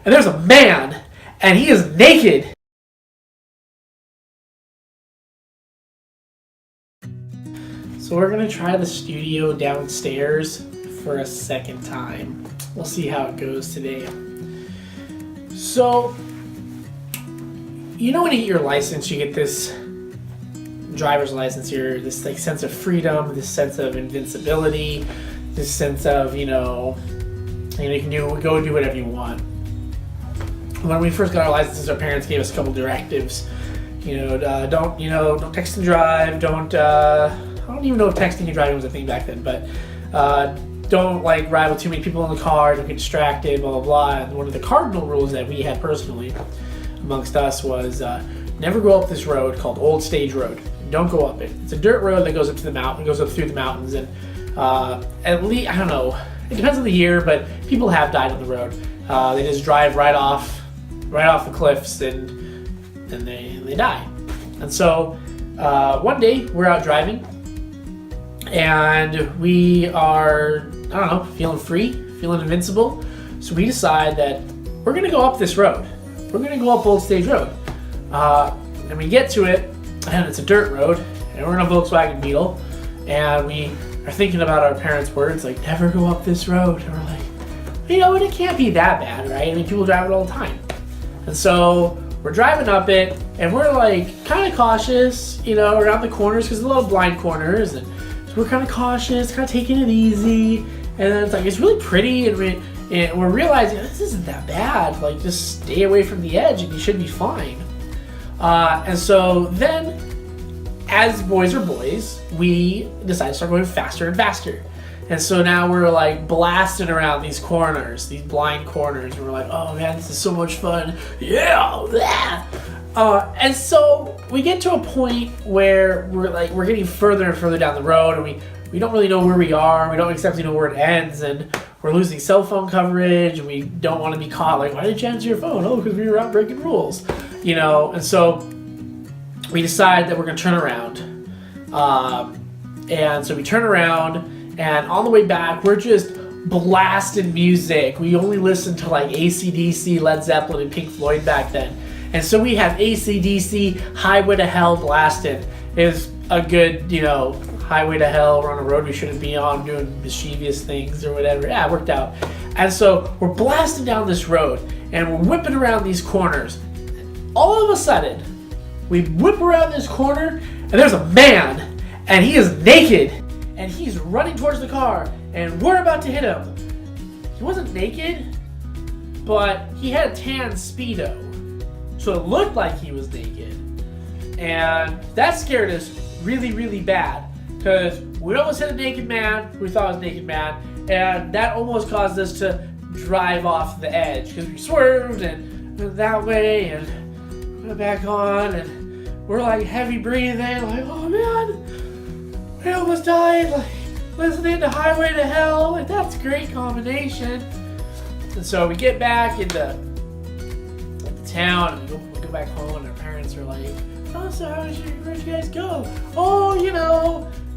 and there's a man, and he is naked. So we're gonna try the studio downstairs for a second time. We'll see how it goes today. So, you know when you get your license, you get this driver's license here, this like sense of freedom, this sense of invincibility, this sense of, you can go do whatever you want. When we first got our licenses, our parents gave us a couple directives. Don't text and drive. I don't even know if texting and driving was a thing back then, but don't ride with too many people in the car. Don't get distracted. Blah blah blah. And one of the cardinal rules that we had personally amongst us was never go up this road called Old Stage Road. Don't go up it. It's a dirt road that goes up to the mountain, goes up through the mountains, and at least I don't know. It depends on the year, but people have died on the road. They just drive right off the cliffs and they die. And so one day we're out driving and we are, feeling free, feeling invincible. So we decide that we're gonna go up this road. We're gonna go up Old Stage Road. And we get to it, and it's a dirt road, and we're in a Volkswagen Beetle, and we are thinking about our parents' words, like, never go up this road. And we're like, and it can't be that bad, right? I mean, people drive it all the time. And so we're driving up it, and we're kind of cautious, around the corners, because there's a lot of blind corners, and so we're kind of cautious, kind of taking it easy, and then it's really pretty, and we're realizing this isn't that bad. Just stay away from the edge, and you should be fine. And so then, as boys are boys, we decide to start going faster and faster. And so now we're blasting around these corners, these blind corners, and we're like, oh man, this is so much fun. Yeah! And so we get to a point where we're getting further and further down the road, and we don't really know where we are. We don't exactly know where it ends, and we're losing cell phone coverage, and we don't want to be caught. Why did you answer your phone? Oh, because we were out breaking rules. And so we decide that we're going to turn around. And so we turn around, and on the way back, we're just blasting music. We only listened to AC/DC, Led Zeppelin, and Pink Floyd back then. And so we have AC/DC, Highway to Hell blasted. It was a good, highway to hell. We're on a road we shouldn't be on, doing mischievous things or whatever. Yeah, it worked out. And so we're blasting down this road, and we're whipping around these corners. All of a sudden, we whip around this corner, and there's a man, and he is naked, and he's running towards the car, and we're about to hit him. He wasn't naked, but he had a tan Speedo, so it looked like he was naked. And that scared us really, really bad, because we almost hit a naked man, we thought it was a naked man, and that almost caused us to drive off the edge, because we swerved and went that way, and went back on, and we're heavy breathing, oh man, we almost died, listening to Highway to Hell, that's a great combination. And so we get back into town, and we go back home, and our parents are like, oh, so where'd you guys go? Oh,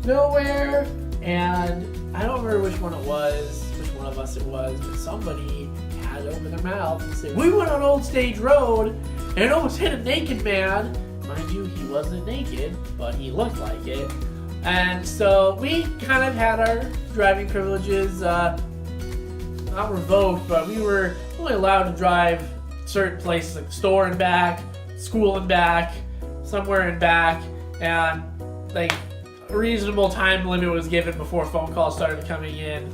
nowhere. And I don't remember which one of us it was, but somebody had to open their mouth and say, we went on Old Stage Road and almost hit a naked man. Mind you, he wasn't naked, but he looked like it. And so we kind of had our driving privileges not revoked, but we were only allowed to drive certain places, like the store and back, school and back, somewhere and back, and a reasonable time limit was given before phone calls started coming in.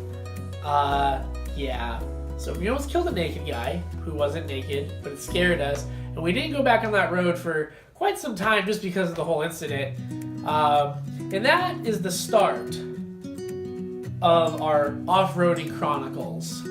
Yeah. So we almost killed a naked guy who wasn't naked, but it scared us, and we didn't go back on that road for quite some time just because of the whole incident. And that is the start of our off-roading chronicles.